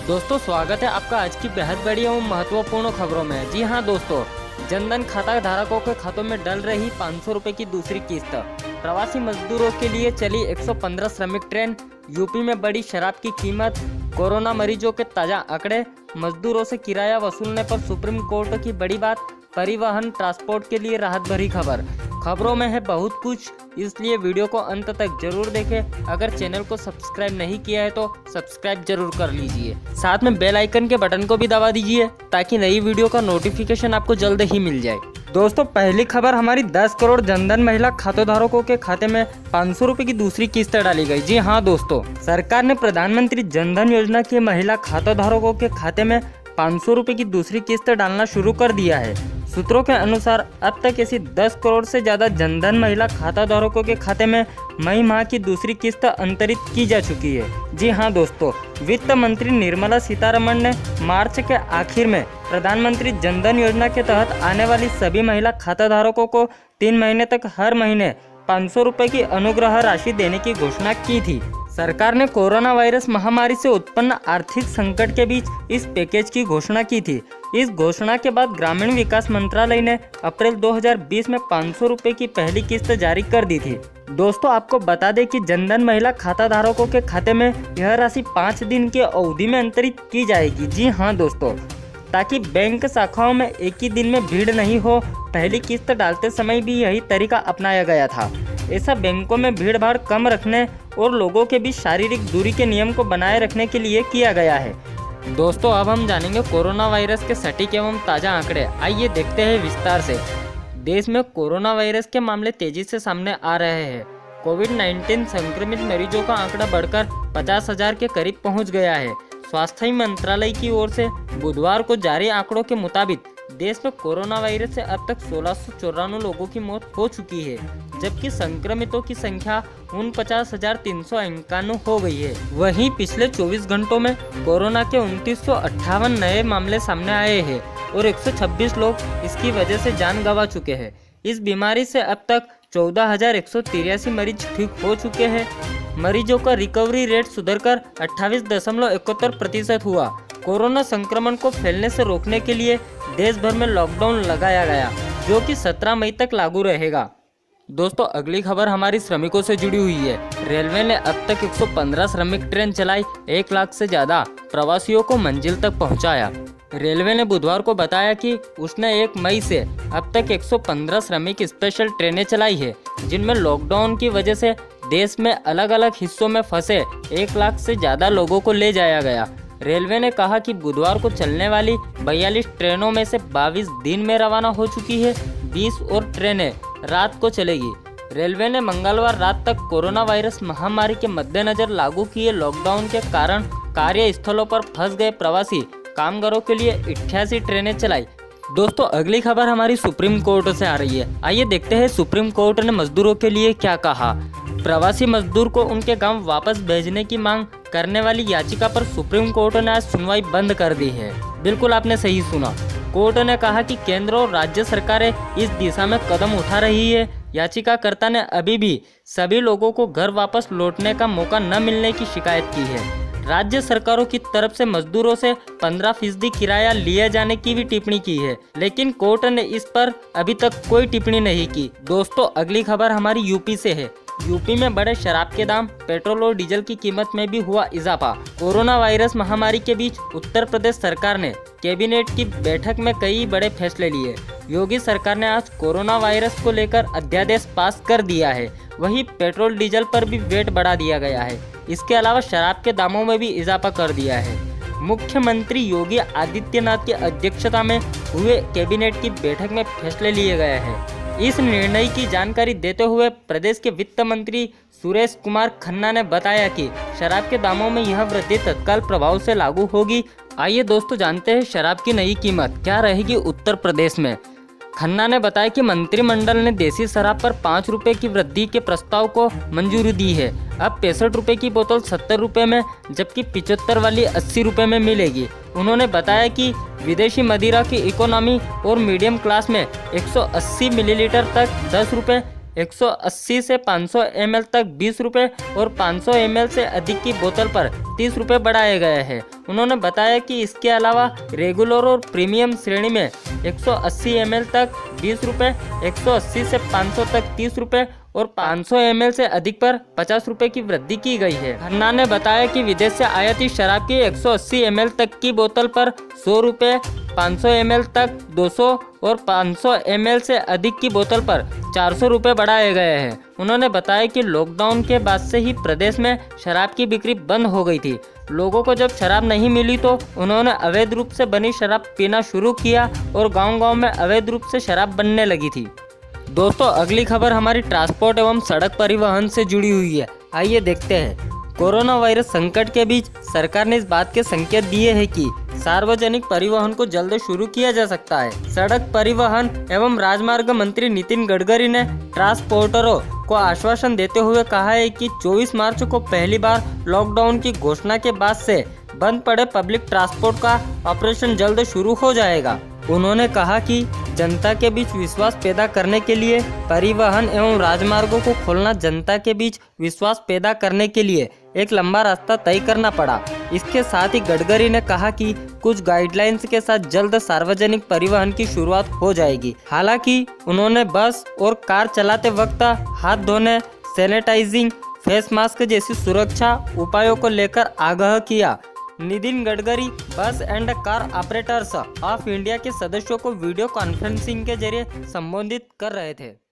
दोस्तों स्वागत है आपका आज की बेहद बड़ी एवं महत्वपूर्ण खबरों में। जी हां दोस्तों, जनधन खाता धारकों के खातों में डल रही 500 रुपए की दूसरी किस्त। प्रवासी मजदूरों के लिए चली 115 श्रमिक ट्रेन। यूपी में बढ़ी शराब की कीमत। कोरोना मरीजों के ताजा आंकड़े। मजदूरों से किराया वसूलने पर सुप्रीम कोर्ट की बड़ी बात। परिवहन ट्रांसपोर्ट के लिए राहत भरी खबर। खबरों में है बहुत कुछ, इसलिए वीडियो को अंत तक जरूर देखें। अगर चैनल को सब्सक्राइब नहीं किया है तो सब्सक्राइब जरूर कर लीजिए। साथ में बेल आइकन के बटन को भी दबा दीजिए ताकि नई वीडियो का नोटिफिकेशन आपको जल्द ही मिल जाए। दोस्तों पहली खबर हमारी 10 करोड़ जनधन महिला खातेधारकों के खाते में 500 रुपए की दूसरी किस्त डाली गई। जी हाँ दोस्तों, सरकार ने प्रधानमंत्री जनधन योजना के महिला खातेधारकों के खाते में 500 रुपए की दूसरी किस्त डालना शुरू कर दिया है। सूत्रों के अनुसार अब तक ऐसी 10 करोड़ से ज्यादा जनधन महिला खाताधारकों के खाते में मई माह की दूसरी किस्त अंतरित की जा चुकी है। जी हां दोस्तों, वित्त मंत्री निर्मला सीतारमण ने मार्च के आखिर में प्रधानमंत्री जनधन योजना के तहत आने वाली सभी महिला खाताधारकों को 3 महीने तक हर महीने 500 रुपए की अनुग्रह राशि देने की घोषणा की थी। सरकार ने कोरोना वायरस महामारी से उत्पन्न आर्थिक संकट के बीच इस पैकेज की घोषणा की थी। इस घोषणा के बाद ग्रामीण विकास मंत्रालय ने अप्रैल 2020 में 500 रुपए की पहली किस्त जारी कर दी थी। दोस्तों आपको बता दें कि जनधन महिला खाता धारकों के खाते में यह राशि 5 दिन की अवधि में अंतरित की जाएगी। जी हाँ दोस्तों, ताकि बैंक शाखाओं में एक ही दिन में भीड़ नहीं हो। पहली किस्त डालते समय भी यही तरीका अपनाया गया था। ऐसा बैंकों में भीड़ भाड़ कम रखने और लोगों के बीच शारीरिक दूरी के नियम को बनाए रखने के लिए किया गया है। दोस्तों अब हम जानेंगे कोरोना वायरस के सटीक एवं ताज़ा आंकड़े। आइए देखते हैं विस्तार से। देश में कोरोना वायरस के मामले तेजी से सामने आ रहे हैं। कोविड-19 संक्रमित मरीजों का आंकड़ा बढ़कर 50,000 के करीब पहुंच गया है। स्वास्थ्य मंत्रालय की ओर से बुधवार को जारी आंकड़ों के मुताबिक देश में कोरोना वायरस से अब तक 1694 लोगों की मौत हो चुकी है, जबकि संक्रमितों की संख्या 49,351 हो गई है। वहीं पिछले 24 घंटों में कोरोना के 2958 नए मामले सामने आए हैं और 126 लोग इसकी वजह से जान गंवा चुके हैं। इस बीमारी से अब तक 14,183 मरीज ठीक हो चुके हैं। मरीजों का रिकवरी रेट सुधरकर 28.71% हुआ। कोरोना संक्रमण को फैलने से रोकने के लिए देश भर में लॉकडाउन लगाया गया, जो कि 17 मई तक लागू रहेगा। दोस्तों अगली खबर हमारी श्रमिकों से जुड़ी हुई है। रेलवे ने अब तक 115 श्रमिक ट्रेन चलाई, 1 लाख से ज्यादा प्रवासियों को मंजिल तक पहुंचाया। रेलवे ने बुधवार को बताया कि उसने 1 मई से अब तक 115 श्रमिक स्पेशल ट्रेनें चलाई है, जिनमें लॉकडाउन की वजह से देश में अलग अलग हिस्सों में फंसे 1 लाख से ज्यादा लोगों को ले जाया गया। रेलवे ने कहा कि बुधवार को चलने वाली 42 ट्रेनों में से 22 दिन में रवाना हो चुकी है। 20 और ट्रेनें रात को चलेगी। रेलवे ने मंगलवार रात तक कोरोना वायरस महामारी के मद्देनजर लागू किए लॉकडाउन के कारण कार्यस्थलों पर फंस गए प्रवासी कामगारों के लिए 88 ट्रेनें चलाई। दोस्तों अगली खबर हमारी सुप्रीम कोर्ट से आ रही है। आइए देखते हैं सुप्रीम कोर्ट ने मजदूरों के लिए क्या कहा। प्रवासी मजदूर को उनके गांव वापस भेजने की मांग करने वाली याचिका पर सुप्रीम कोर्ट ने आज सुनवाई बंद कर दी है। बिल्कुल आपने सही सुना। कोर्ट ने कहा कि केंद्र और राज्य सरकारें इस दिशा में कदम उठा रही है। याचिकाकर्ता ने अभी भी सभी लोगों को घर वापस लौटने का मौका न मिलने की शिकायत की है। राज्य सरकारों की तरफ से मजदूरों से 15% किराया लिए जाने की भी टिप्पणी की है, लेकिन कोर्ट ने इस पर अभी तक कोई टिप्पणी नहीं की। दोस्तों अगली खबर हमारी यूपी से है। यूपी में बढ़े शराब के दाम, पेट्रोल और डीजल की कीमत में भी हुआ इजाफा। कोरोना वायरस महामारी के बीच उत्तर प्रदेश सरकार ने कैबिनेट की बैठक में कई बड़े फैसले लिए। योगी सरकार ने आज कोरोना वायरस को लेकर अध्यादेश पास कर दिया है। वहीं पेट्रोल डीजल पर भी वेट बढ़ा दिया गया है। इसके अलावा शराब के दामों में भी इजाफा कर दिया है। मुख्यमंत्री योगी आदित्यनाथ की अध्यक्षता में हुए कैबिनेट की बैठक में फैसले लिए गए हैं। इस निर्णय की जानकारी देते हुए प्रदेश के वित्त मंत्री सुरेश कुमार खन्ना ने बताया कि शराब के दामों में यह वृद्धि तत्काल प्रभाव से लागू होगी। आइए दोस्तों जानते हैं शराब की नई कीमत क्या रहेगी उत्तर प्रदेश में। खन्ना ने बताया कि मंत्रिमंडल ने देसी शराब पर 5 रुपए की वृद्धि के प्रस्ताव को मंजूरी दी है। अब 65 रुपए की बोतल 70 रुपए में, जबकि 75 वाली 80 रुपए में मिलेगी। उन्होंने बताया कि विदेशी मदिरा की इकोनॉमी और मीडियम क्लास में 180 मिलीलीटर तक 10 रुपए, 180 से 500 ml तक 20 रुपये और 500 ml से अधिक की बोतल पर 30 रुपये बढ़ाए गए हैं। उन्होंने बताया कि इसके अलावा रेगुलर और प्रीमियम श्रेणी में 180 ml तक 20 रुपये, 180 से 500 तक 30 रुपये और 500 ml से अधिक पर 50 रुपये की वृद्धि की गई है। खन्ना ने बताया कि विदेश से आयातित शराब की 180 ml तक की बोतल पर 100 रुपये, 500 ml तक 200 और 500 ml से अधिक की बोतल पर 400 रुपये बढ़ाए गए हैं। उन्होंने बताया कि लॉकडाउन के बाद से ही प्रदेश में शराब की बिक्री बंद हो गई थी। लोगों को जब शराब नहीं मिली तो उन्होंने अवैध रूप से बनी शराब पीना शुरू किया और गांव-गांव में अवैध रूप से शराब बनने लगी थी। दोस्तों, अगली खबर हमारी ट्रांसपोर्ट एवं सड़क परिवहन से जुड़ी हुई है। आइए देखते हैं। कोरोना वायरस संकट के बीच सरकार ने इस बात के संकेत दिए हैं कि सार्वजनिक परिवहन को जल्द शुरू किया जा सकता है। सड़क परिवहन एवं राजमार्ग मंत्री नितिन गडकरी ने ट्रांसपोर्टरों को आश्वासन देते हुए कहा है कि 24 मार्च को पहली बार लॉकडाउन की घोषणा के बाद से बंद पड़े पब्लिक ट्रांसपोर्ट का ऑपरेशन जल्द शुरू हो जाएगा। उन्होंने कहा कि जनता के बीच विश्वास पैदा करने के लिए परिवहन एवं राजमार्गों को खोलना जनता के बीच विश्वास पैदा करने के लिए एक लंबा रास्ता तय करना पड़ा। इसके साथ ही गडकरी ने कहा कि कुछ गाइडलाइंस के साथ जल्द सार्वजनिक परिवहन की शुरुआत हो जाएगी। हालांकि उन्होंने बस और कार चलाते वक्त हाथ धोने, सैनिटाइजिंग, फेस मास्क जैसी सुरक्षा उपायों को लेकर आगाह किया। नितिन गडकरी बस and car operators of India के सदस्यों को वीडियो कॉन्फ्रेंसिंग के जरिए संबोधित कर रहे थे।